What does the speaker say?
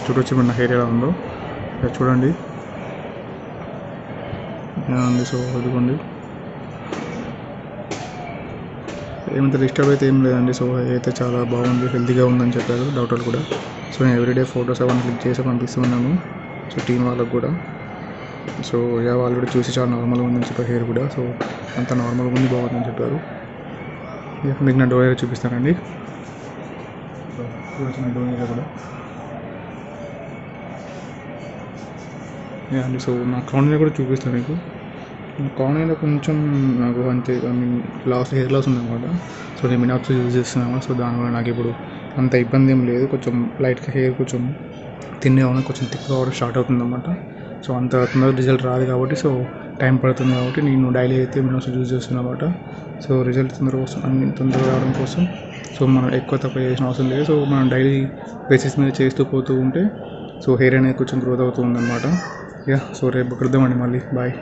చూడొచ్చు మన హెయిర్ ఎలా ఉందో చూడండి ఉంది. సో ఇదిగోండి ఏమంత డిస్టర్బ్ అయితే ఏం లేదండి. సో అయితే చాలా బాగుంది, హెల్తీగా ఉందని చెప్పారు డాక్టర్లు కూడా. సో నేను ఎవ్రీడే ఫొటోస్ అవన్నీ క్లిక్ చేసి పంపిస్తున్నాను సో టీం వాళ్ళకు కూడా. సో వాళ్ళు కూడా చూసి చాలా నార్మల్గా ఉందని చెప్పారు హెయిర్ కూడా. సో అంత నార్మల్గా ఉంది, బాగుందని చెప్పారు. మీకు నా డోర్ చూపిస్తానండి. చూసిన డోర్ కూడా అండి. సో నా కార్నర్ కూడా చూపిస్తాను మీకు. కార్నర్లో కొంచెం నాకు అంతే హెయిర్ లాస్ ఉందన్నమాట. సో నేను మినాప్స్ యూజ్ చేస్తున్నాను. సో దానివల్ల నాకు ఇప్పుడు అంత ఇబ్బంది ఏం లేదు. కొంచెం లైట్గా హెయిర్ కొంచెం థిన్గా ఉన్న కొంచెం థిక్ కావడం స్టార్ట్ అవుతుందన్నమాట. సో అంత తొందరగా రిజల్ట్ రాదు కాబట్టి, సో టైం పడుతుంది కాబట్టి నేను డైలీ అయితే మినాప్స్ యూజ్ చేస్తున్నాను అన్నమాట. సో రిజల్ట్ తొందరగా రావడం కోసం సో మనం ఎక్కువ తక్కువ చేసిన అవసరం లేదు. సో మనం డైలీ బేసిస్ మీద చేస్తూ పోతూ ఉంటే సో హెయిర్ అనేది కొంచెం గ్రోత్ అవుతూ ఉందన్నమాట. సో రేపు కలుద్దామండి మళ్ళీ. బాయ్.